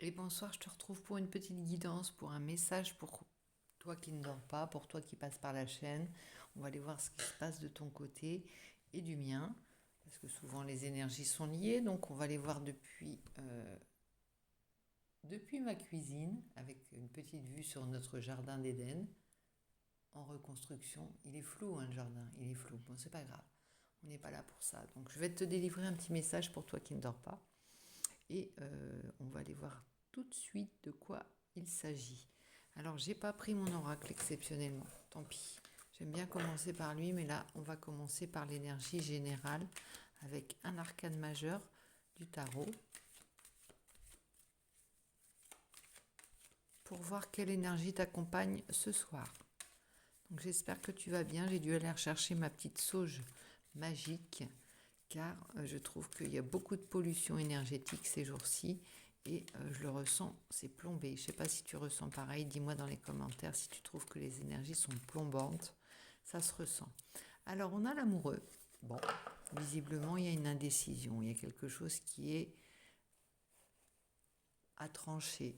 Et bonsoir, je te retrouve pour une petite guidance, pour un message pour toi qui ne dors pas, pour toi qui passes par la chaîne. On va aller voir ce qui se passe de ton côté et du mien, parce que souvent les énergies sont liées. Donc on va aller voir depuis ma cuisine, avec une petite vue sur notre jardin d'Éden, en reconstruction. Il est flou, hein, le jardin, il est flou. Bon, c'est pas grave, on n'est pas là pour ça. Donc je vais te délivrer un petit message pour toi qui ne dors pas. Et on va aller voir tout de suite de quoi il s'agit. Alors, j'ai pas pris mon oracle exceptionnellement, tant pis. J'aime bien commencer par lui, mais là, on va commencer par l'énergie générale avec un arcane majeur du tarot pour voir quelle énergie t'accompagne ce soir. Donc, j'espère que tu vas bien. J'ai dû aller rechercher ma petite sauge magique car je trouve qu'il y a beaucoup de pollution énergétique ces jours-ci et je le ressens, c'est plombé. Je ne sais pas si tu ressens pareil, dis-moi dans les commentaires si tu trouves que les énergies sont plombantes, ça se ressent. Alors on a l'amoureux, bon, visiblement il y a une indécision, il y a quelque chose qui est à trancher.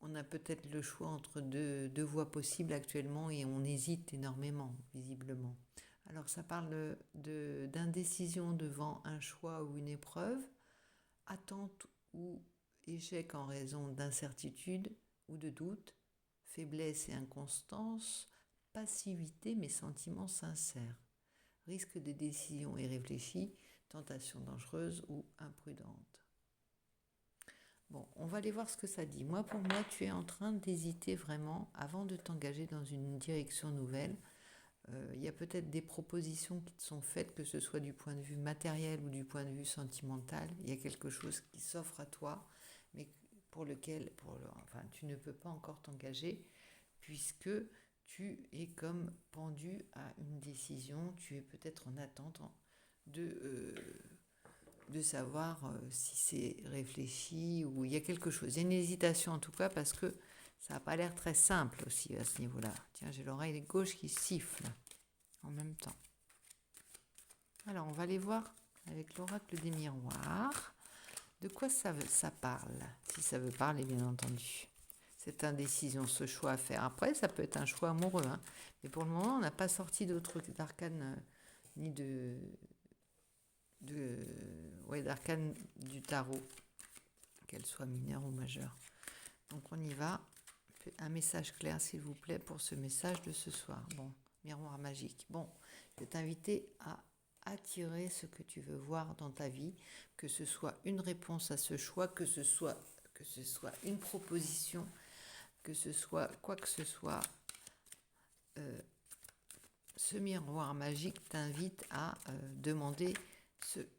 On a peut-être le choix entre deux voies possibles actuellement et on hésite énormément, visiblement. Alors ça parle d'indécision devant un choix ou une épreuve, attente ou échec en raison d'incertitude ou de doute, faiblesse et inconstance, passivité mais sentiments sincères, risque de décision irréfléchie, tentation dangereuse ou imprudente. Bon, on va aller voir ce que ça dit. Moi, pour moi, tu es en train d'hésiter vraiment avant de t'engager dans une direction nouvelle. Il y a peut-être des propositions qui te sont faites, que ce soit du point de vue matériel ou du point de vue sentimental. Il y a quelque chose qui s'offre à toi, mais pour lequel enfin, tu ne peux pas encore t'engager, puisque tu es comme pendu à une décision. Tu es peut-être en attente de de savoir si c'est réfléchi ou il y a quelque chose. Il y a une hésitation en tout cas parce que ça n'a pas l'air très simple aussi à ce niveau-là. Tiens, j'ai l'oreille gauche qui siffle en même temps. Alors, on va aller voir avec l'oracle des miroirs de quoi ça parle, si ça veut parler bien entendu. Cette indécision, ce choix à faire. Après, ça peut être un choix amoureux, hein. Mais pour le moment, on n'a pas sorti d'autres d'arcane ni d'arcane du tarot, qu'elle soit mineure ou majeure. Donc on y va. Un message clair, s'il vous plaît, pour ce message de ce soir. Bon, miroir magique. Bon, je vais t'inviter à attirer ce que tu veux voir dans ta vie, que ce soit une réponse à ce choix, que ce soit une proposition, que ce soit quoi que ce soit. Ce miroir magique t'invite à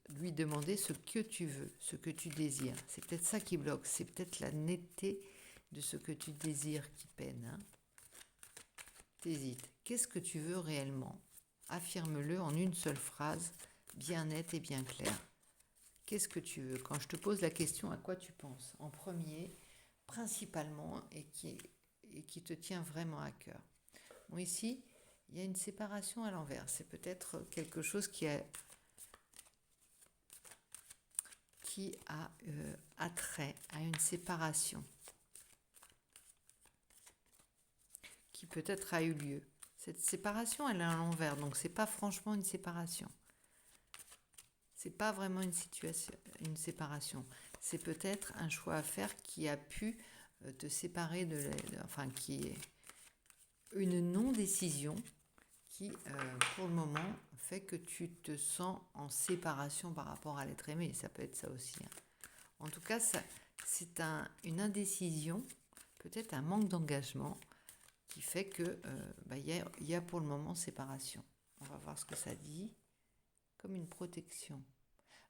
lui demander ce que tu veux, ce que tu désires. C'est peut-être ça qui bloque, c'est peut-être la netteté de ce que tu désires qui peine. Hein. T'hésites. Qu'est-ce que tu veux réellement? Affirme-le en une seule phrase, bien nette et bien claire. Qu'est-ce que tu veux? Quand je te pose la question, à quoi tu penses? En premier, principalement, et qui te tient vraiment à cœur. Bon, ici, il y a une séparation à l'envers. C'est peut-être quelque chose qui a attrait à une séparation, qui peut-être a eu lieu. Cette séparation, elle est à l'envers, donc c'est pas franchement une séparation. C'est pas vraiment une séparation. C'est peut-être un choix à faire qui a pu te séparer enfin qui est une non-décision qui, pour le moment, fait que tu te sens en séparation par rapport à l'être aimé. Ça peut être ça aussi. Hein. En tout cas, c'est une indécision, peut-être un manque d'engagement qui fait que y a pour le moment séparation. On va voir ce que ça dit. Comme une protection.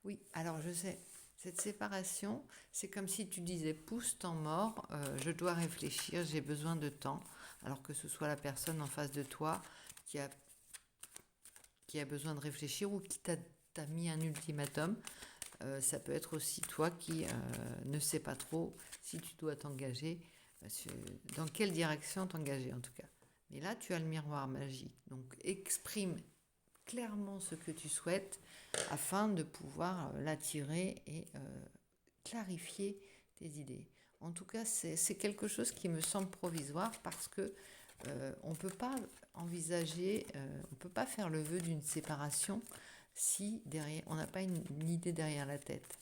Oui, alors je sais, cette séparation, c'est comme si tu disais pousse temps mort, je dois réfléchir, j'ai besoin de temps, alors que ce soit la personne en face de toi qui a, qui a besoin de réfléchir ou qui t'a mis un ultimatum. Ça peut être aussi toi qui ne sais pas trop si tu dois t'engager, dans quelle direction t'engager en tout cas. Mais là, tu as le miroir magique, donc exprime clairement ce que tu souhaites afin de pouvoir l'attirer et clarifier tes idées. En tout cas, c'est quelque chose qui me semble provisoire parce que on ne peut pas envisager, on ne peut pas faire le vœu d'une séparation si derrière, on n'a pas une idée derrière la tête.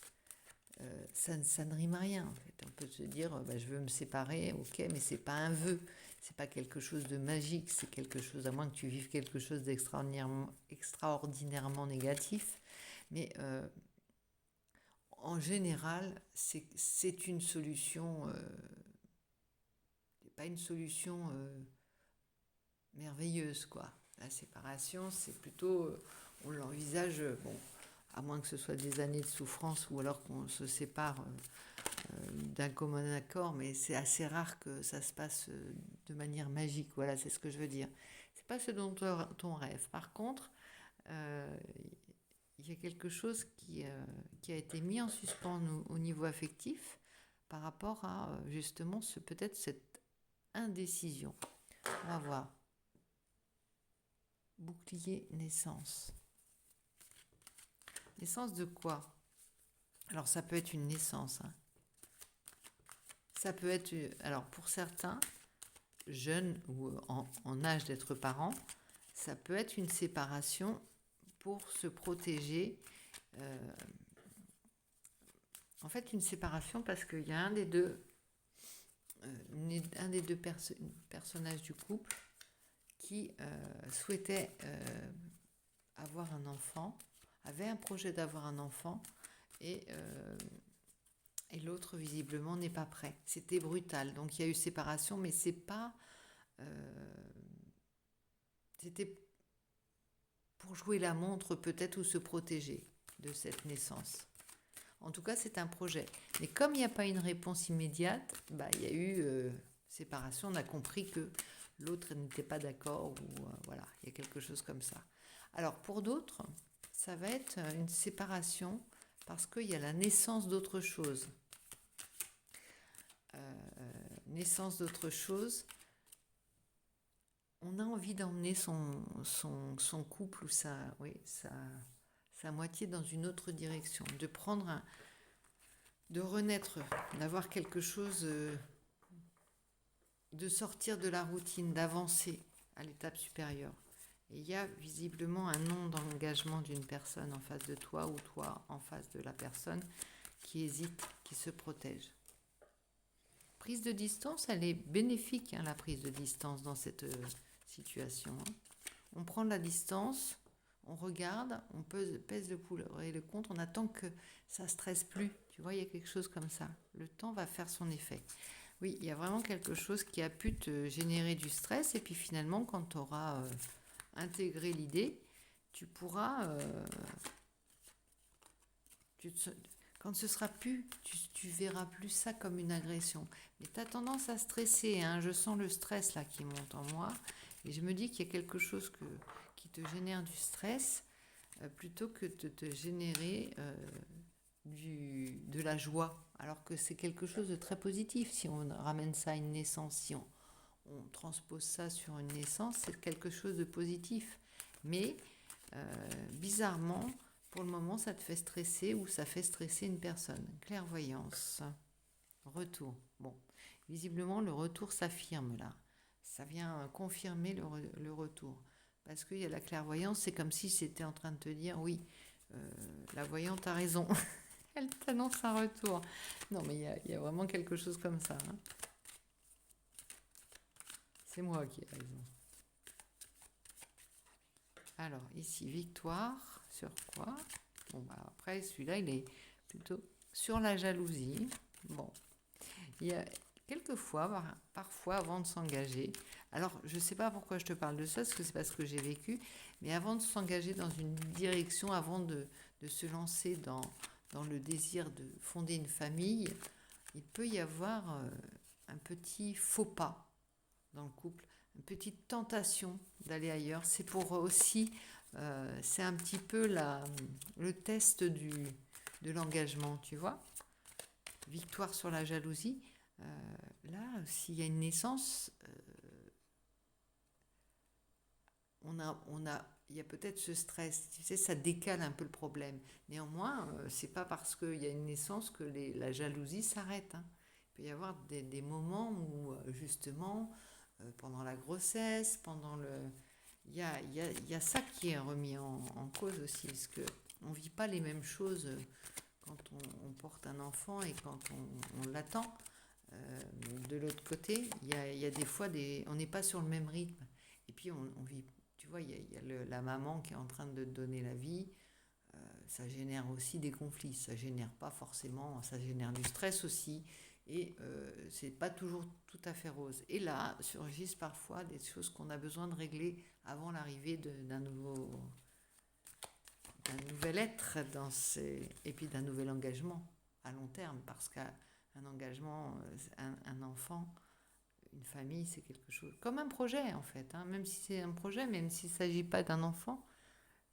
Ça ne rime à rien en fait. On peut se dire je veux me séparer, ok, mais c'est pas un vœu, c'est pas quelque chose de magique, c'est quelque chose, à moins que tu vives quelque chose d'extraordinairement négatif, mais en général c'est une solution, pas une solution merveilleuse quoi. La séparation c'est plutôt, on l'envisage, bon, à moins que ce soit des années de souffrance ou alors qu'on se sépare d'un commun accord, mais c'est assez rare que ça se passe de manière magique. Voilà, c'est ce que je veux dire. C'est pas ce dont on rêve. Par contre, il y a quelque chose qui a été mis en suspens au niveau affectif par rapport à justement peut-être cette indécision. On va voir. Bouclier naissance. Naissance de quoi? Alors ça peut être une naissance. Ça peut être, alors pour certains, jeunes ou en âge d'être parents, ça peut être une séparation pour se protéger. En fait, une séparation parce qu'il y a un des deux personnages du couple qui souhaitait avoir un enfant, avait un projet d'avoir un enfant et l'autre visiblement n'est pas prêt. C'était brutal, donc il y a eu séparation, mais c'est pas, c'était pour jouer la montre peut-être ou se protéger de cette naissance. En tout cas, c'est un projet. Mais comme il n'y a pas une réponse immédiate, il y a eu séparation. On a compris que l'autre n'était pas d'accord ou voilà, il y a quelque chose comme ça. Alors pour d'autres, ça va être une séparation parce qu'il y a la naissance d'autre chose. Naissance d'autre chose. On a envie d'emmener son couple ou sa moitié dans une autre direction, de prendre de renaître, d'avoir quelque chose, de sortir de la routine, d'avancer à l'étape supérieure. Et il y a visiblement un non d'engagement d'une personne en face de toi ou toi en face de la personne qui hésite, qui se protège. Prise de distance, elle est bénéfique, la prise de distance dans cette situation. On prend de la distance, on regarde, on pèse le pour et le contre, on attend que ça ne stresse plus. Tu vois, il y a quelque chose comme ça. Le temps va faire son effet. Oui, il y a vraiment quelque chose qui a pu te générer du stress et puis finalement, quand tu auras intégré l'idée, tu pourras... quand ce sera plus, tu verras plus ça comme une agression. Mais tu as tendance à stresser, je sens le stress là qui monte en moi. Et je me dis qu'il y a quelque chose qui te génère du stress plutôt que de te générer de la joie. Alors que c'est quelque chose de très positif. Si on ramène ça à une naissance, si on transpose ça sur une naissance, c'est quelque chose de positif. Mais bizarrement, pour le moment, ça te fait stresser ou ça fait stresser une personne. Clairvoyance. Retour. Bon, visiblement, le retour s'affirme là. Ça vient confirmer le retour. Parce qu'il y a la clairvoyance, c'est comme si c'était en train de te dire, oui, la voyante a raison. Elle t'annonce un retour. Non, mais il y a vraiment quelque chose comme ça. C'est moi qui ai raison. Alors, ici, victoire. Sur quoi? Bon, après, celui-là, il est plutôt sur la jalousie. Bon, il y a quelquefois, parfois, avant de s'engager, alors je ne sais pas pourquoi je te parle de ça, parce que c'est parce que j'ai vécu, mais avant de s'engager dans une direction, avant de se lancer dans le désir de fonder une famille, il peut y avoir un petit faux pas dans le couple, une petite tentation d'aller ailleurs. C'est pour aussi, c'est un petit peu le test de l'engagement, tu vois. Victoire sur la jalousie. Là, s'il y a une naissance, on a il y a peut-être ce stress, tu sais, ça décale un peu le problème. Néanmoins, c'est pas parce qu'il y a une naissance que la jalousie s'arrête, hein. Il peut y avoir des moments où, justement, pendant la grossesse, il y a ça qui est remis en cause aussi, parce que on vit pas les mêmes choses quand on porte un enfant et quand on l'attend. De l'autre côté, il y a des fois on n'est pas sur le même rythme. Et puis on vit, tu vois, il y a la maman qui est en train de donner la vie. Ça génère aussi des conflits. Ça génère pas forcément, ça génère du stress aussi. Et c'est pas toujours tout à fait rose. Et là surgissent parfois des choses qu'on a besoin de régler avant l'arrivée d'un nouvel être et puis d'un nouvel engagement à long terme. Parce qu'un engagement, un enfant, une famille, c'est quelque chose comme un projet en fait, hein. Même si c'est un projet, même s'il ne s'agit pas d'un enfant,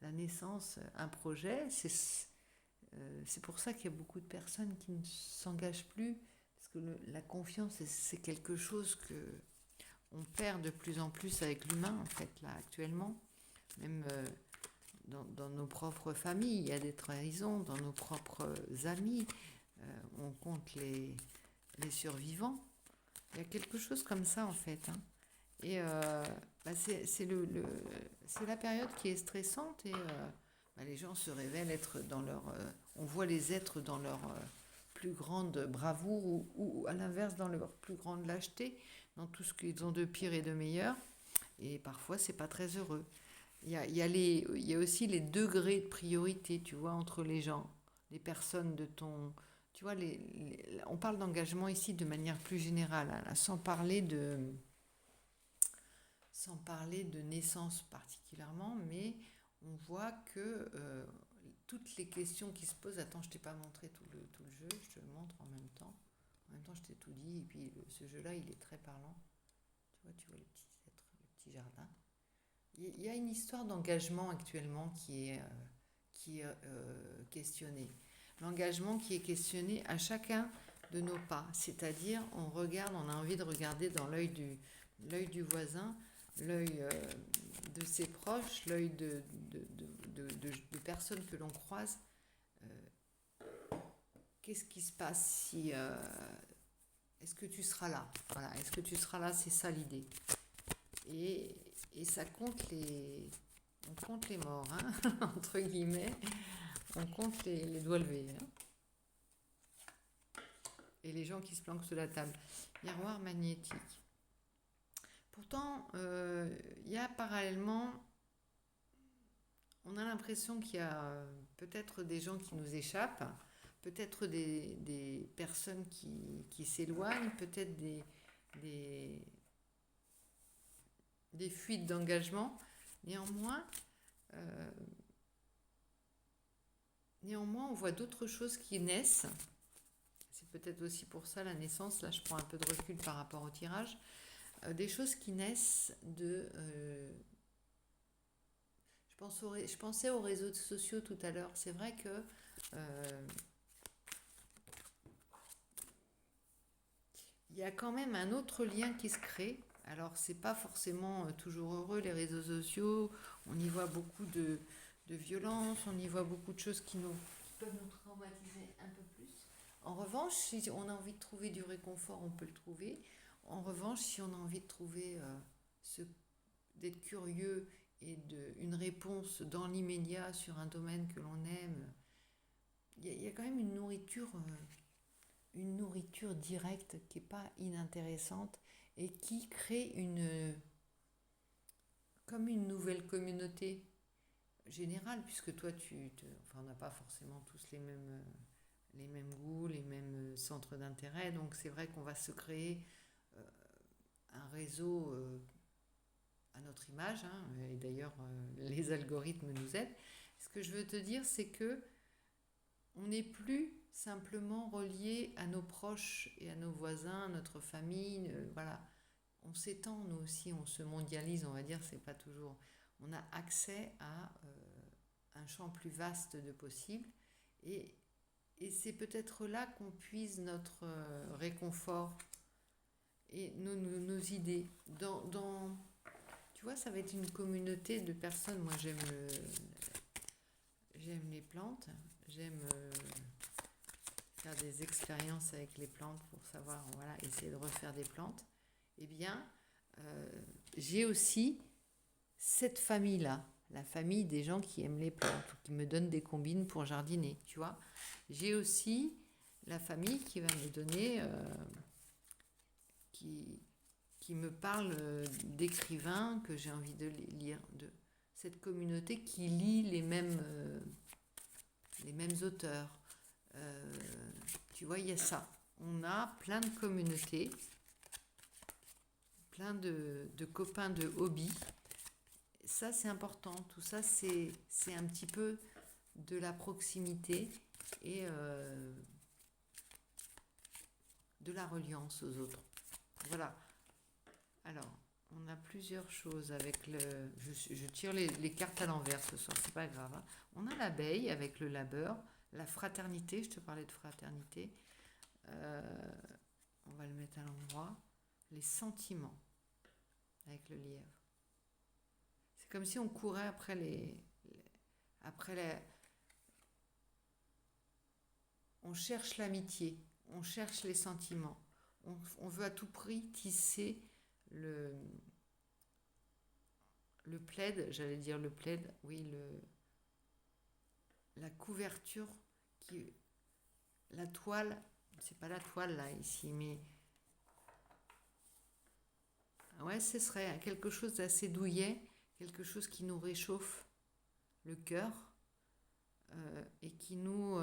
la naissance, un projet, c'est pour ça qu'il y a beaucoup de personnes qui ne s'engagent plus, parce que la confiance, c'est quelque chose que on perd de plus en plus avec l'humain en fait là actuellement. Même dans nos propres familles, il y a des trahisons, dans nos propres amis, on compte les survivants. Il y a quelque chose comme ça en fait, hein. Et c'est la période qui est stressante et les gens se révèlent être dans leur... on voit les êtres dans leur plus grande bravoure ou à l'inverse dans leur plus grande lâcheté, dans tout ce qu'ils ont de pire et de meilleur. Et parfois, c'est pas très heureux. Il y a aussi les degrés de priorité, tu vois, entre les gens, les personnes de ton... Tu vois, on parle d'engagement ici de manière plus générale, hein, sans parler de naissance particulièrement, mais on voit que toutes les questions qui se posent... Attends, je t'ai pas montré tout le jeu, je te le montre en même temps. En même temps, je t'ai tout dit, et puis ce jeu-là, il est très parlant. Tu vois les petits êtres, le petit jardin. Il y a une histoire d'engagement actuellement qui est questionnée. L'engagement qui est questionné à chacun de nos pas. C'est-à-dire, on a envie de regarder dans l'œil du voisin, l'œil de ses proches, l'œil de personnes que l'on croise. Qu'est-ce qui se passe si... est-ce que tu seras là? Voilà, est-ce que tu seras là? C'est ça l'idée. Et ça on compte les morts, hein, entre guillemets. On compte les doigts levés, hein. Et les gens qui se planquent sous la table. Miroir magnétique. Pourtant, il y a parallèlement, on a l'impression qu'il y a peut-être des gens qui nous échappent, peut-être des personnes qui s'éloignent, peut-être des fuites d'engagement. Néanmoins, on voit d'autres choses qui naissent. C'est peut-être aussi pour ça la naissance. Là, je prends un peu de recul par rapport au tirage. Des choses qui naissent de... je pensais aux réseaux sociaux tout à l'heure. C'est vrai que... il y a quand même un autre lien qui se crée. Alors, c'est pas forcément toujours heureux, les réseaux sociaux. On y voit beaucoup de violence, on y voit beaucoup de choses qui peuvent nous traumatiser un peu plus. En revanche, si on a envie de trouver du réconfort, on peut le trouver. En revanche, si on a envie de trouver d'être curieux et une réponse dans l'immédiat sur un domaine que l'on aime, il y a quand même une nourriture directe qui n'est pas inintéressante et qui crée comme une nouvelle communauté générale, puisque toi, on n'a pas forcément tous les mêmes goûts, les mêmes centres d'intérêt, donc c'est vrai qu'on va se créer un réseau à notre image, hein, et d'ailleurs les algorithmes nous aident. Ce que je veux te dire, c'est que on n'est plus simplement relié à nos proches et à nos voisins, notre famille, voilà. On s'étend, nous aussi, on se mondialise, on va dire, c'est pas toujours... On a accès à un champ plus vaste de possibles, et c'est peut-être là qu'on puise notre réconfort et nos idées. Tu vois, ça va être une communauté de personnes. Moi, j'aime les plantes, j'aime faire des expériences avec les plantes pour savoir, voilà, essayer de refaire des plantes. Eh bien, j'ai aussi cette famille-là, la famille des gens qui aiment les plantes ou qui me donnent des combines pour jardiner, tu vois. J'ai aussi la famille qui va me donner, qui, qui me parle d'écrivains que j'ai envie de lire, de cette communauté qui lit les mêmes auteurs. Euh, Tu vois, il y a ça. On a plein de communautés, plein de copains de hobby. Ça, c'est important. Tout ça, c'est un petit peu de la proximité et de la reliance aux autres. Voilà. Alors, on a plusieurs choses avec le... Je tire les cartes à l'envers ce soir, c'est pas grave. Hein. On a l'abeille avec le labeur, la fraternité, je te parlais de fraternité. On va le mettre à l'endroit. Les sentiments avec le lièvre. C'est comme si on courait après on cherche l'amitié, on cherche les sentiments. On veut à tout prix tisser le, le plaid, j'allais dire le plaid, oui, la couverture, la toile, c'est pas la toile là ici, mais ouais, ce serait quelque chose d'assez douillet, quelque chose qui nous réchauffe le cœur et qui nous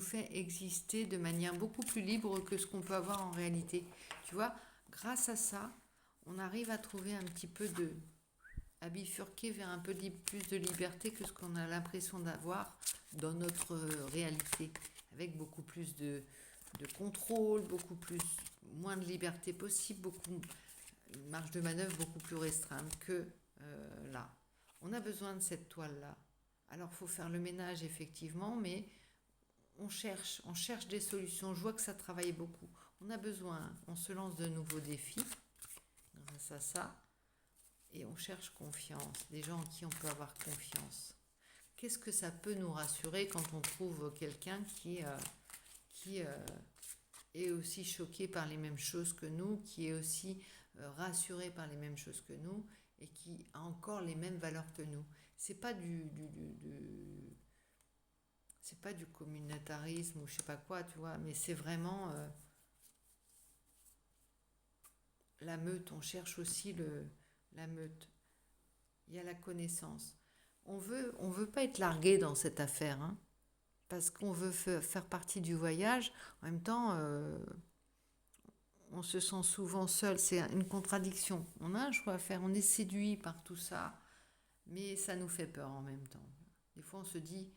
fait exister de manière beaucoup plus libre que ce qu'on peut avoir en réalité. Tu vois, grâce à ça, on arrive à trouver un petit peu à bifurquer vers un peu plus de liberté que ce qu'on a l'impression d'avoir dans notre réalité, avec beaucoup plus de contrôle, moins de liberté possible, une marge de manœuvre beaucoup plus restreinte que là. On a besoin de cette toile-là. Alors, il faut faire le ménage, effectivement, mais on cherche des solutions. Je vois que ça travaille beaucoup. On a besoin, on se lance de nouveaux défis grâce à ça. Et on cherche confiance, des gens en qui on peut avoir confiance. Qu'est-ce que ça peut nous rassurer quand on trouve quelqu'un qui est aussi choqué par les mêmes choses que nous, qui est aussi rassuré par les mêmes choses que nous et qui a encore les mêmes valeurs que nous. C'est pas c'est pas du communautarisme ou je sais pas quoi, tu vois, mais c'est vraiment la meute. On cherche aussi la meute. Il y a la connaissance. On veut pas être largué dans cette affaire, hein, parce qu'on veut faire partie du voyage. En même temps, on se sent souvent seul. C'est une contradiction. On a un choix à faire. On est séduit par tout ça, mais ça nous fait peur en même temps. Des fois, on se dit,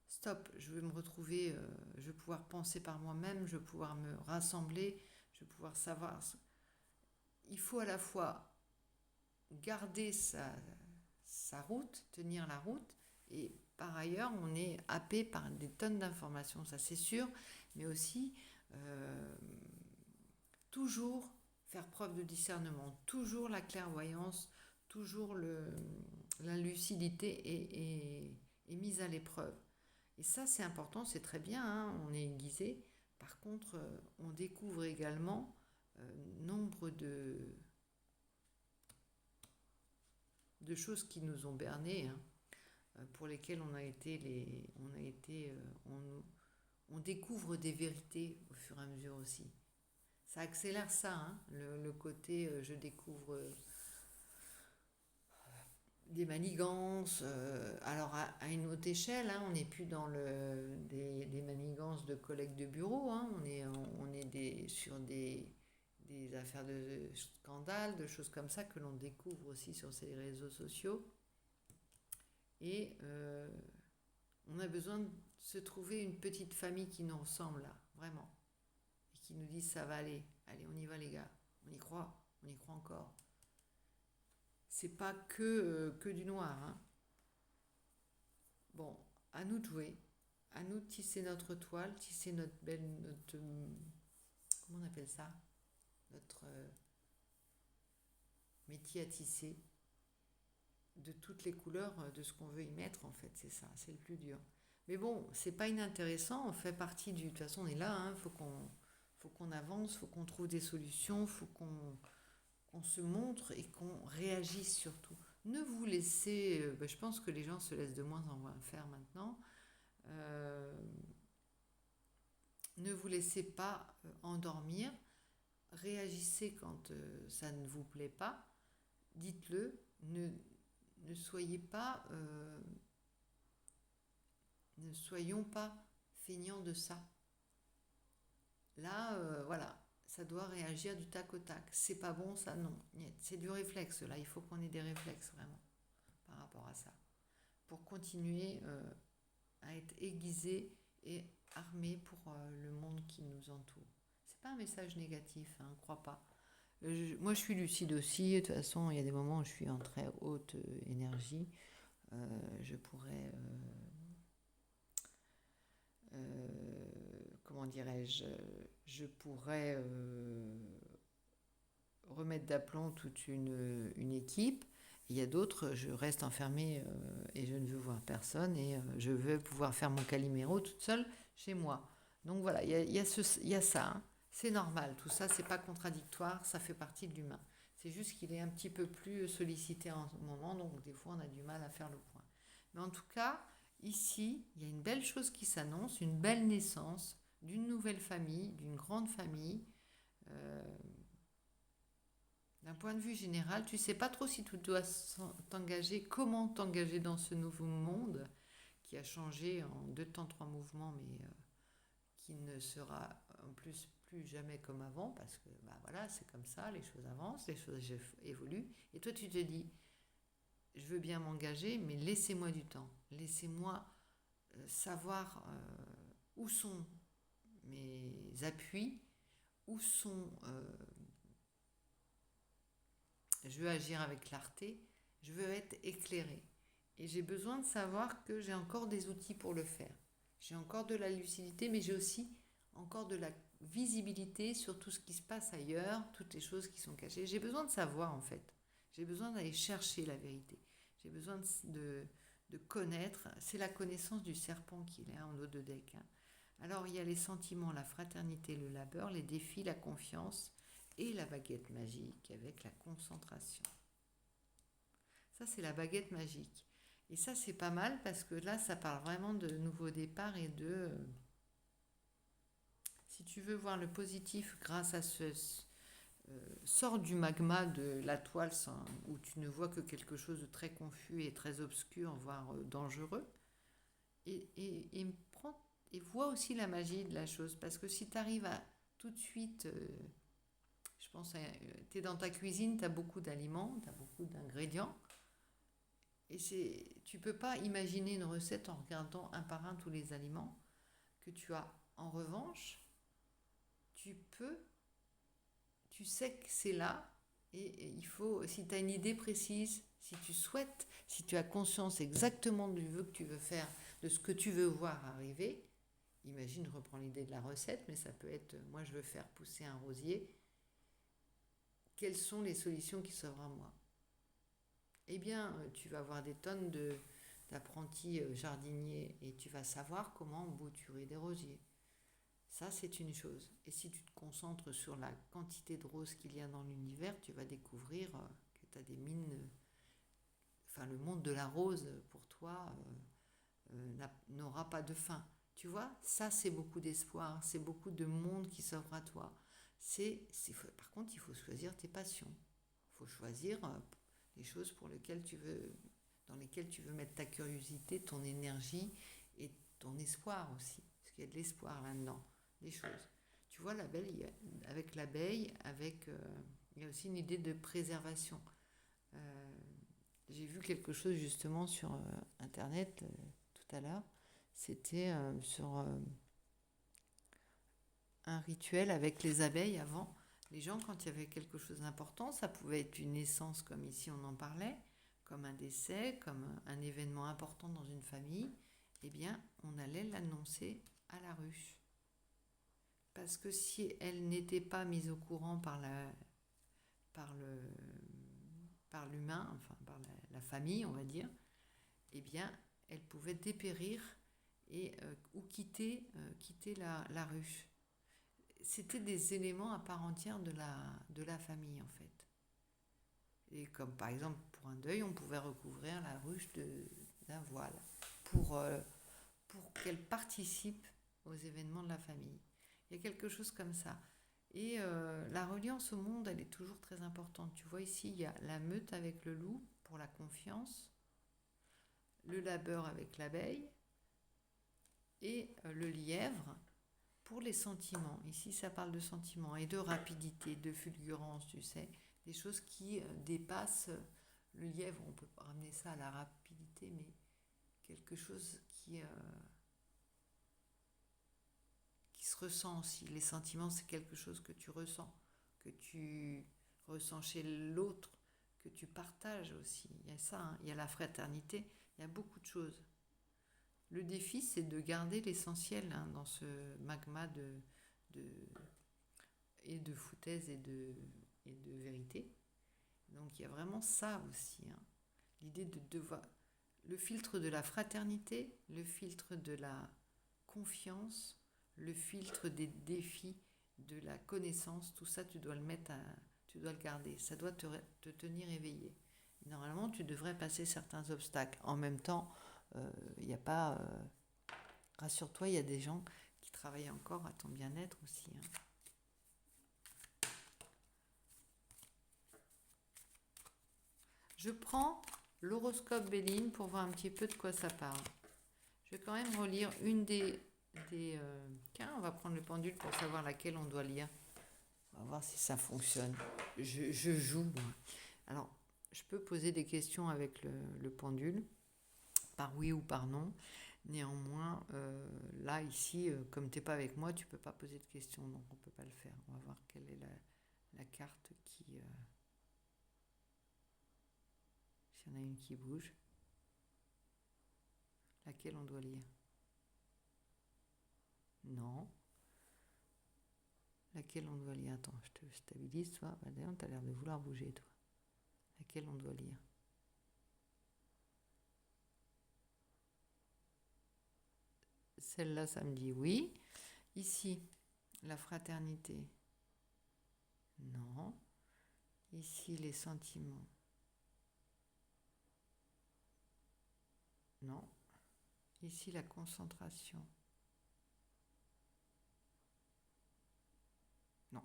stop, je vais me retrouver, je vais pouvoir penser par moi-même, je vais pouvoir me rassembler, je vais pouvoir savoir. Il faut à la fois garder sa route, tenir la route, et par ailleurs, on est happé par des tonnes d'informations, ça c'est sûr, mais aussi toujours faire preuve de discernement, toujours la clairvoyance, toujours la lucidité est mise à l'épreuve. Et ça, c'est important, c'est très bien, hein, on est aiguisé. Par contre, on découvre également nombre de choses qui nous ont bernés, hein, pour lesquelles on découvre des vérités au fur et à mesure aussi. Ça accélère ça, hein, le côté je découvre des manigances. Alors à une haute échelle, hein, on n'est plus dans des manigances de collègues de bureau, hein, on est sur des affaires de scandales, de choses comme ça que l'on découvre aussi sur ces réseaux sociaux. Et on a besoin de se trouver une petite famille qui nous ressemble là, vraiment. Et qui nous dit ça va aller, allez on y va les gars, on y croit encore. C'est pas que du noir. Hein. Bon, à nous de jouer, à nous de tisser notre toile, tisser comment on appelle ça, notre métier à tisser de toutes les couleurs de ce qu'on veut y mettre, en fait, c'est ça, c'est le plus dur. Mais bon, c'est pas inintéressant, on fait partie du... De toute façon, on est là, hein, faut qu'on avance, faut qu'on trouve des solutions, faut qu'on se montre et qu'on réagisse surtout. Ne vous laissez... je pense que les gens se laissent de moins en moins faire maintenant. Euh, ne vous laissez pas endormir. Réagissez quand ça ne vous plaît pas. Dites-le. Ne soyez pas... ne soyons pas feignants de ça. Là, voilà, ça doit réagir du tac au tac. C'est pas bon, ça, non. C'est du réflexe, là. Il faut qu'on ait des réflexes, vraiment, par rapport à ça. Pour continuer à être aiguisé et armé pour le monde qui nous entoure. C'est pas un message négatif, hein, crois pas. Moi, je suis lucide aussi. De toute façon, il y a des moments où je suis en très haute énergie. Je pourrais... comment dirais-je, je pourrais remettre d'aplomb toute une équipe. Il y a d'autres, je reste enfermée et je ne veux voir personne et je veux pouvoir faire mon Calimero toute seule chez moi. Donc voilà, il y a ça. Hein. C'est normal, tout ça, c'est pas contradictoire, ça fait partie de l'humain. C'est juste qu'il est un petit peu plus sollicité en ce moment, donc des fois on a du mal à faire le point. Mais en tout cas, ici, il y a une belle chose qui s'annonce, une belle naissance d'une nouvelle famille, d'une grande famille. Euh, D'un point de vue général, tu ne sais pas trop si tu dois t'engager, comment t'engager dans ce nouveau monde qui a changé en 2 temps, 3 mouvements, mais qui ne sera en plus jamais comme avant, parce que bah voilà, c'est comme ça, les choses avancent, les choses évoluent. Et toi, tu te dis, je veux bien m'engager, mais laissez-moi du temps. Laissez-moi savoir où sont mes appuis, où sont... je veux agir avec clarté, je veux être éclairé. Et j'ai besoin de savoir que j'ai encore des outils pour le faire. J'ai encore de la lucidité, mais j'ai aussi encore de la visibilité sur tout ce qui se passe ailleurs, toutes les choses qui sont cachées. J'ai besoin de savoir en fait. J'ai besoin d'aller chercher la vérité. J'ai besoin de connaître. C'est la connaissance du serpent qu'il est en haut de deck. Hein. Alors il y a les sentiments, la fraternité, le labeur, les défis, la confiance et la baguette magique avec la concentration. Ça c'est la baguette magique. Et ça c'est pas mal parce que là ça parle vraiment de nouveau départ et de... si tu veux voir le positif grâce à ce... sors du magma de la toile où tu ne vois que quelque chose de très confus et très obscur, voire dangereux. Et prends, et vois aussi la magie de la chose. Parce que si tu arrives à tout de suite... je pense, tu es dans ta cuisine, tu as beaucoup d'aliments, tu as beaucoup d'ingrédients. Et tu ne peux pas imaginer une recette en regardant un par un tous les aliments que tu as. En revanche, tu sais que c'est là et il faut, si tu as une idée précise, si tu souhaites, si tu as conscience exactement du vœu que tu veux faire, de ce que tu veux voir arriver, imagine, je reprends l'idée de la recette, mais ça peut être, moi je veux faire pousser un rosier, quelles sont les solutions qui s'offrent à moi? Eh bien, tu vas avoir des tonnes d'apprentis jardiniers et tu vas savoir comment bouturer des rosiers. Ça, c'est une chose. Et si tu te concentres sur la quantité de roses qu'il y a dans l'univers, tu vas découvrir que tu as des mines... Enfin, le monde de la rose, pour toi, n'aura pas de fin. Tu vois, ça, c'est beaucoup d'espoir. C'est beaucoup de monde qui s'offre à toi. Par contre, il faut choisir tes passions. Il faut choisir les choses dans lesquelles tu veux mettre ta curiosité, ton énergie et ton espoir aussi. Parce qu'il y a de l'espoir là-dedans. Des choses. Tu vois, avec l'abeille, il y a aussi une idée de préservation. J'ai vu quelque chose justement sur Internet tout à l'heure. C'était sur un rituel avec les abeilles avant. Les gens, quand il y avait quelque chose d'important, ça pouvait être une naissance comme ici on en parlait, comme un décès, comme un événement important dans une famille, eh bien, on allait l'annoncer à la ruche. Parce que si elle n'était pas mise au courant par par l'humain, enfin par la famille, on va dire, eh bien, elle pouvait dépérir et ou quitter la ruche. C'était des éléments à part entière de la famille, en fait. Et comme par exemple, pour un deuil, on pouvait recouvrir la ruche d'un voile pour qu'elle participe aux événements de la famille. Il y a quelque chose comme ça. Et la reliance au monde, elle est toujours très importante. Tu vois, ici, il y a la meute avec le loup pour la confiance, le labeur avec l'abeille et le lièvre pour les sentiments. Ici, ça parle de sentiments et de rapidité, de fulgurance, tu sais, des choses qui dépassent le lièvre. On peut pas ramener ça à la rapidité, mais quelque chose qui se ressent aussi. Les sentiments, c'est quelque chose que tu ressens chez l'autre, que tu partages aussi. Il y a ça, hein. Il y a la fraternité, il y a beaucoup de choses. Le défi, c'est de garder l'essentiel, hein, dans ce magma de, et de foutaise et de vérité. Donc il y a vraiment ça aussi, hein. L'idée de devoir... Le filtre de la fraternité, le filtre de la confiance, le filtre des défis, de la connaissance, tout ça, tu dois tu dois le garder. Ça doit te tenir éveillé. Normalement, tu devrais passer certains obstacles. En même temps, il n'y a pas... rassure-toi, il y a des gens qui travaillent encore à ton bien-être aussi, hein. Je prends l'horoscope Béline pour voir un petit peu de quoi ça parle. Je vais quand même relire une Tiens, on va prendre le pendule pour savoir laquelle on doit lire. On va voir si ça fonctionne. Je joue, moi. Alors, je peux poser des questions avec le pendule, par oui ou par non. Néanmoins, là, ici, comme tu n'es pas avec moi, tu ne peux pas poser de questions, donc on ne peut pas le faire. On va voir quelle est la carte qui... s'il y en a une qui bouge. Laquelle on doit lire? Non. Laquelle on doit lire? Attends, je te stabilise, toi. Bah, d'ailleurs, tu as l'air de vouloir bouger, toi. Laquelle on doit lire? Celle-là, ça me dit oui. Ici, la fraternité. Non. Ici, les sentiments. Non. Ici, la concentration. Non.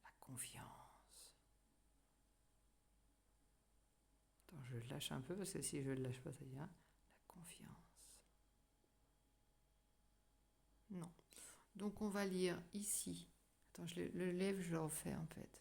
La confiance. Attends, je le lâche un peu parce que si je le lâche pas, ça ira. La confiance. Non. Donc, on va lire ici. Attends, je le lève, je le refais en fait.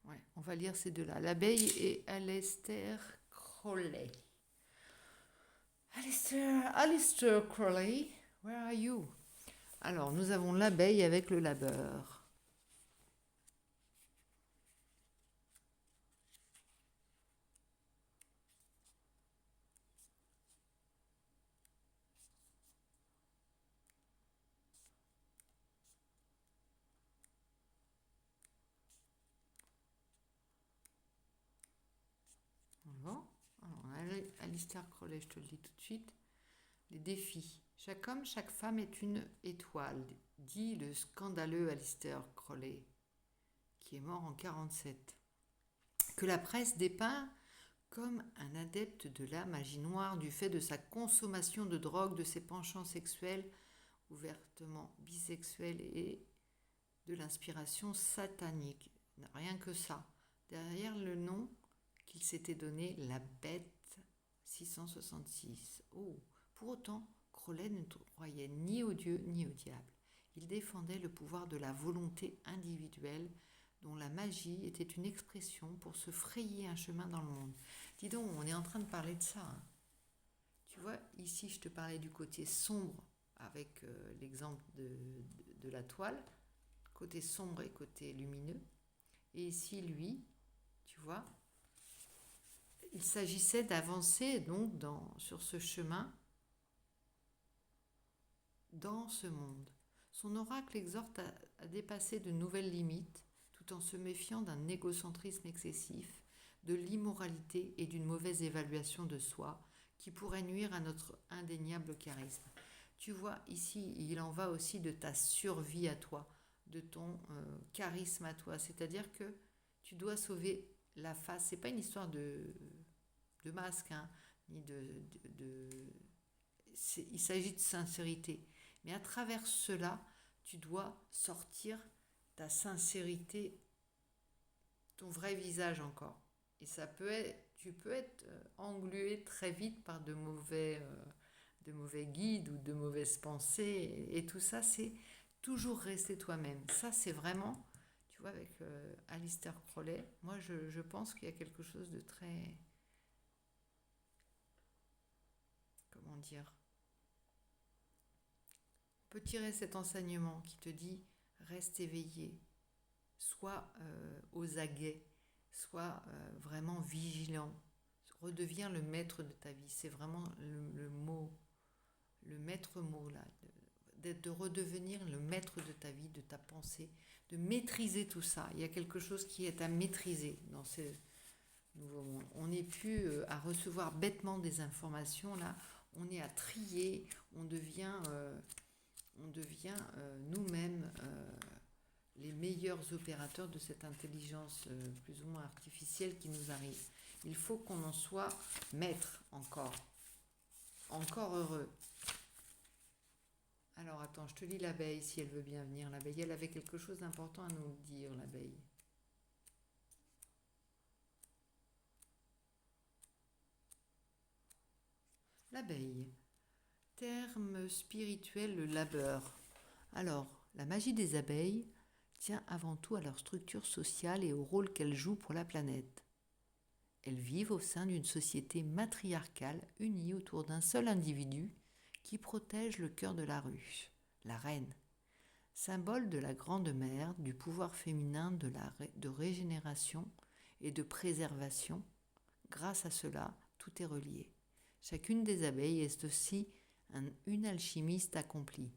Ouais, on va lire ces deux-là. L'abeille et Aleister Crowley. Aleister Crowley, where are you? Alors, nous avons l'abeille avec le labeur. Bon. Alors, Aleister Crowley, je te le dis tout de suite. Les défis. Chaque homme, chaque femme est une étoile, dit le scandaleux Aleister Crowley, qui est mort en 1947. Que la presse dépeint comme un adepte de la magie noire du fait de sa consommation de drogue, de ses penchants sexuels ouvertement bisexuels et de l'inspiration satanique. Rien que ça. Derrière le nom qu'il s'était donné, la bête 666. Oh, pour autant, Crowley ne croyait ni au Dieu ni au diable. Il défendait le pouvoir de la volonté individuelle dont la magie était une expression pour se frayer un chemin dans le monde. Dis donc, on est en train de parler de ça, hein. Tu vois, ici, je te parlais du côté sombre avec l'exemple de la toile, côté sombre et côté lumineux. Et ici, lui, tu vois, il s'agissait d'avancer donc sur ce chemin, dans ce monde. Son oracle exhorte à dépasser de nouvelles limites, tout en se méfiant d'un égocentrisme excessif, de l'immoralité et d'une mauvaise évaluation de soi, qui pourrait nuire à notre indéniable charisme. Tu vois, ici, il en va aussi de ta survie à toi, de ton charisme à toi. C'est-à-dire que tu dois sauver la face. C'est pas une histoire de masque, hein, ni il s'agit de sincérité. Mais à travers cela, tu dois sortir ta sincérité, ton vrai visage encore. Et tu peux être englué très vite par de mauvais guides ou de mauvaises pensées. Et tout ça, c'est toujours rester toi-même. Ça, c'est vraiment, tu vois, avec Aleister Crowley, moi, je pense qu'il y a quelque chose de très, comment dire, on peut tirer cet enseignement qui te dit, reste éveillé, sois aux aguets, sois vraiment vigilant, redeviens le maître de ta vie. C'est vraiment le mot, le maître mot là, de redevenir le maître de ta vie, de ta pensée, de maîtriser tout ça. Il y a quelque chose qui est à maîtriser dans ce nouveau monde. On n'est plus à recevoir bêtement des informations là, on est à trier, on devient nous-mêmes les meilleurs opérateurs de cette intelligence plus ou moins artificielle qui nous arrive. Il faut qu'on en soit maître encore heureux. Alors attends, je te lis l'abeille si elle veut bien venir. L'abeille, elle avait quelque chose d'important à nous dire, l'abeille. L'abeille, terme spirituel, le labeur. Alors, la magie des abeilles tient avant tout à leur structure sociale et au rôle qu'elles jouent pour la planète. Elles vivent au sein d'une société matriarcale unie autour d'un seul individu qui protège le cœur de la ruche, la reine, symbole de la grande mère, du pouvoir féminin de régénération et de préservation. Grâce à cela, tout est relié. Chacune des abeilles est aussi une alchimiste accomplie.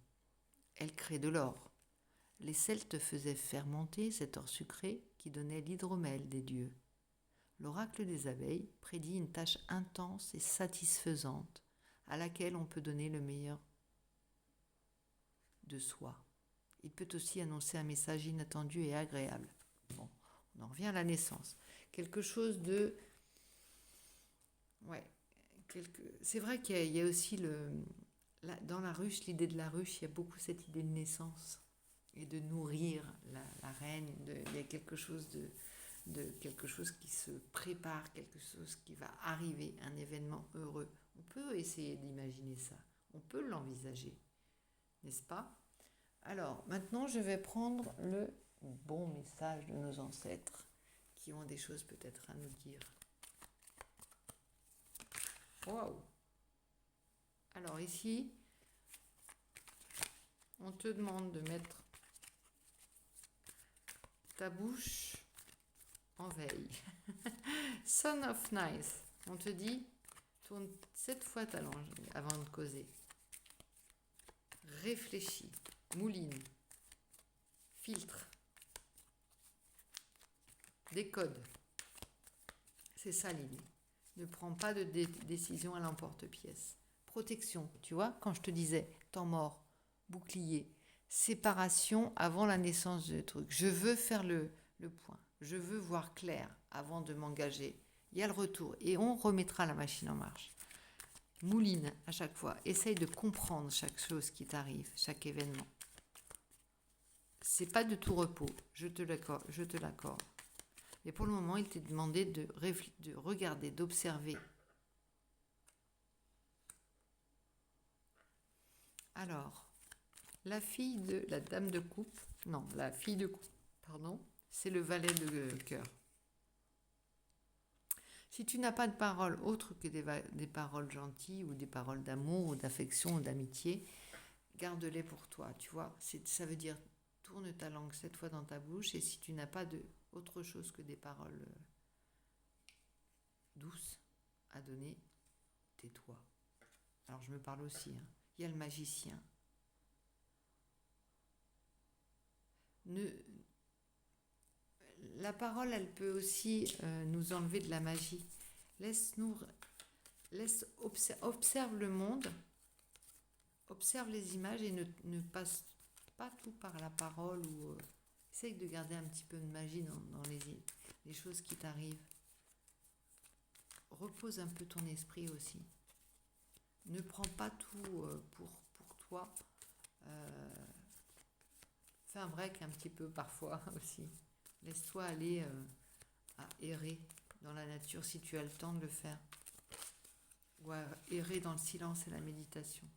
Elle crée de l'or. Les Celtes faisaient fermenter cet or sucré qui donnait l'hydromel des dieux. L'oracle des abeilles prédit une tâche intense et satisfaisante à laquelle on peut donner le meilleur de soi. Il peut aussi annoncer un message inattendu et agréable. Bon, on en revient à la naissance. Quelque chose de... Ouais, c'est vrai qu'il y a aussi dans la ruche, l'idée de la ruche, il y a beaucoup cette idée de naissance et de nourrir la reine. Il y a quelque chose quelque chose qui se prépare, quelque chose qui va arriver, un événement heureux. On peut essayer d'imaginer ça, on peut l'envisager, n'est-ce pas? Alors, maintenant, je vais prendre le bon message de nos ancêtres qui ont des choses peut-être à nous dire. Waouh! Alors ici, on te demande de mettre ta bouche en veille. Son of Nice. On te dit, tourne 7 fois ta langue avant de causer. Réfléchis, mouline, filtre, décode. C'est ça l'idée. Ne prends pas de décision à l'emporte-pièce. Protection, tu vois, quand je te disais temps mort, bouclier, séparation avant la naissance du truc. Je veux faire le point. Je veux voir clair avant de m'engager. Il y a le retour et on remettra la machine en marche. Mouline à chaque fois. Essaye de comprendre chaque chose qui t'arrive, chaque événement. C'est pas de tout repos, je te l'accorde. Et pour le moment, il t'est demandé de regarder, d'observer. Alors, la dame de coupe, non, la fille de coupe, pardon, c'est le valet de cœur. Si tu n'as pas de paroles autres que des paroles gentilles ou des paroles d'amour ou d'affection ou d'amitié, garde-les pour toi, tu vois. Ça veut dire, tourne ta langue 7 fois dans ta bouche et si tu n'as pas autre chose que des paroles douces, à donner, tais-toi. Alors je me parle aussi, hein. Il y a le magicien. La parole, elle peut aussi nous enlever de la magie. Observe le monde, observe les images et ne passe pas tout par la parole ou essaye de garder un petit peu de magie dans les choses qui t'arrivent. Repose un peu ton esprit aussi. Ne prends pas tout pour toi. Fais un break un petit peu parfois aussi. Laisse-toi aller à errer dans la nature si tu as le temps de le faire. Ou à errer dans le silence et la méditation.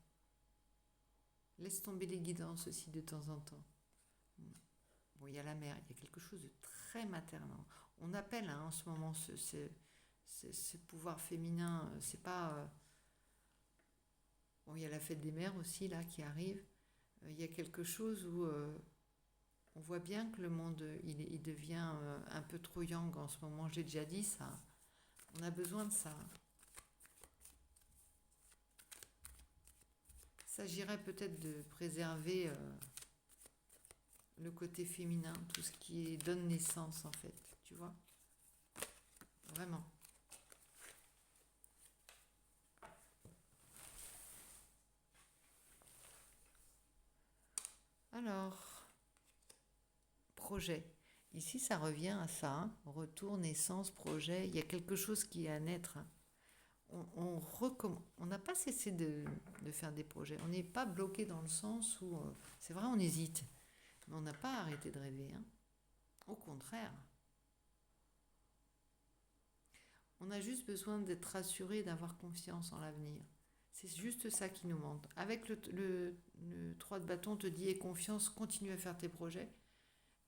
Laisse tomber les guidances aussi de temps en temps. Bon, il y a la mer, il y a quelque chose de très maternel. On appelle en ce moment ce pouvoir féminin, c'est pas... Bon, il y a la fête des mères aussi là qui arrive. Il y a quelque chose où on voit bien que le monde il devient un peu trop yang en ce moment. J'ai déjà dit ça. On a besoin de ça. Il s'agirait peut-être de préserver le côté féminin, tout ce qui donne naissance en fait, tu vois. Vraiment. Alors, projet. Ici, ça revient à ça, hein. Retour, naissance, projet. Il y a quelque chose qui est à naître, hein. On n'a pas cessé de faire des projets. On n'est pas bloqué dans le sens où, c'est vrai, on hésite. Mais on n'a pas arrêté de rêver, hein. Au contraire. On a juste besoin d'être rassuré, d'avoir confiance en l'avenir. C'est juste ça qui nous manque. Avec le 3 de bâton, on te dit, aie confiance, continue à faire tes projets.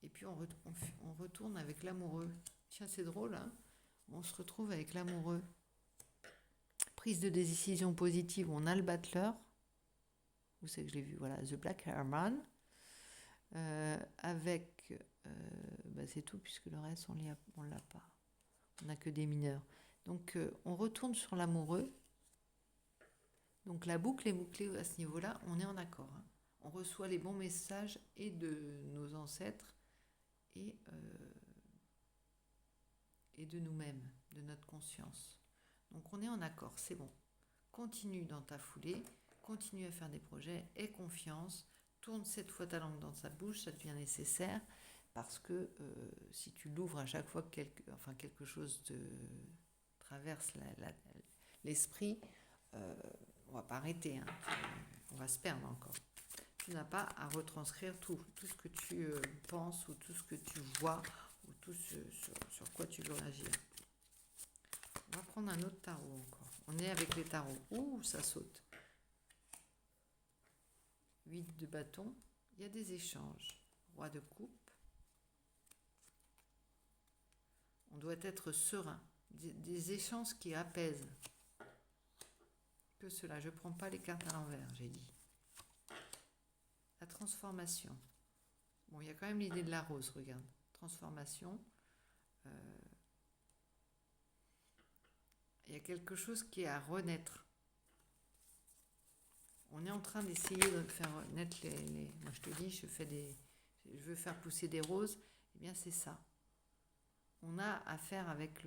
Et puis on retourne avec l'amoureux. Tiens, c'est drôle, hein. On se retrouve avec l'amoureux. Prise de décision positive, on a le battleur. Où c'est que je l'ai vu? Voilà, The Black Hair Man. C'est tout, puisque le reste, on ne l'a pas. On n'a que des mineurs. Donc, on retourne sur l'amoureux. Donc, la boucle est bouclée à ce niveau-là. On est en accord, hein. On reçoit les bons messages et de nos ancêtres et de nous-mêmes, de notre conscience. Donc, on est en accord, c'est bon. Continue dans ta foulée, continue à faire des projets, aie confiance, tourne 7 fois ta langue dans sa bouche, ça devient nécessaire, parce que si tu l'ouvres à chaque fois que quelque chose te traverse l'esprit, on va pas arrêter, hein. On va se perdre encore. Tu n'as pas à retranscrire tout ce que tu penses ou tout ce que tu vois ou tout sur quoi tu veux agir. On va prendre un autre tarot encore. On est avec les tarots. Ouh, ça saute. 8 de bâton. Il y a des échanges. Roi de coupe. On doit être serein. Des échanges qui apaisent. Que cela. Je ne prends pas les cartes à l'envers, j'ai dit. La transformation. Bon, il y a quand même l'idée de la rose, regarde. Transformation. Il y a quelque chose qui est à renaître. On est en train d'essayer de faire naître moi je te dis, je veux faire pousser des roses. Eh bien c'est ça. On a à faire avec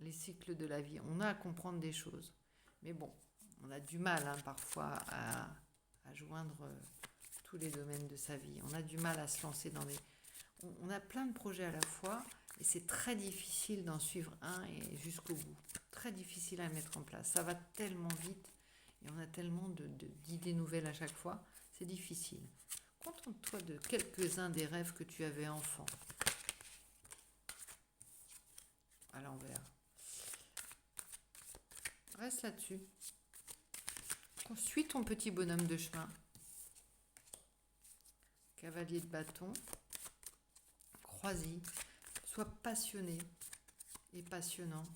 les cycles de la vie. On a à comprendre des choses. Mais bon, on a du mal parfois à joindre tous les domaines de sa vie. On a du mal à se lancer dans on a plein de projets à la fois et c'est très difficile d'en suivre un et jusqu'au bout. Très difficile à mettre en place. Ça va tellement vite et on a tellement d'idées nouvelles à chaque fois. C'est difficile. Contente-toi de quelques-uns des rêves que tu avais enfant. À l'envers. Reste là-dessus. Suis ton petit bonhomme de chemin. Cavalier de bâton. Crois-y. Sois passionné et passionnant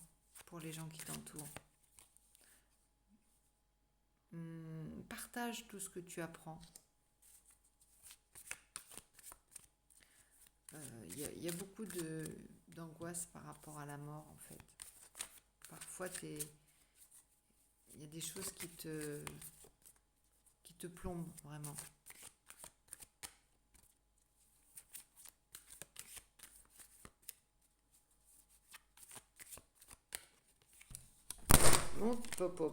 pour les gens qui t'entourent. Partage tout ce que tu apprends. Il y a beaucoup d'angoisse par rapport à la mort, en fait. parfois il y a des choses qui te plombent vraiment. Hop, hop, hop.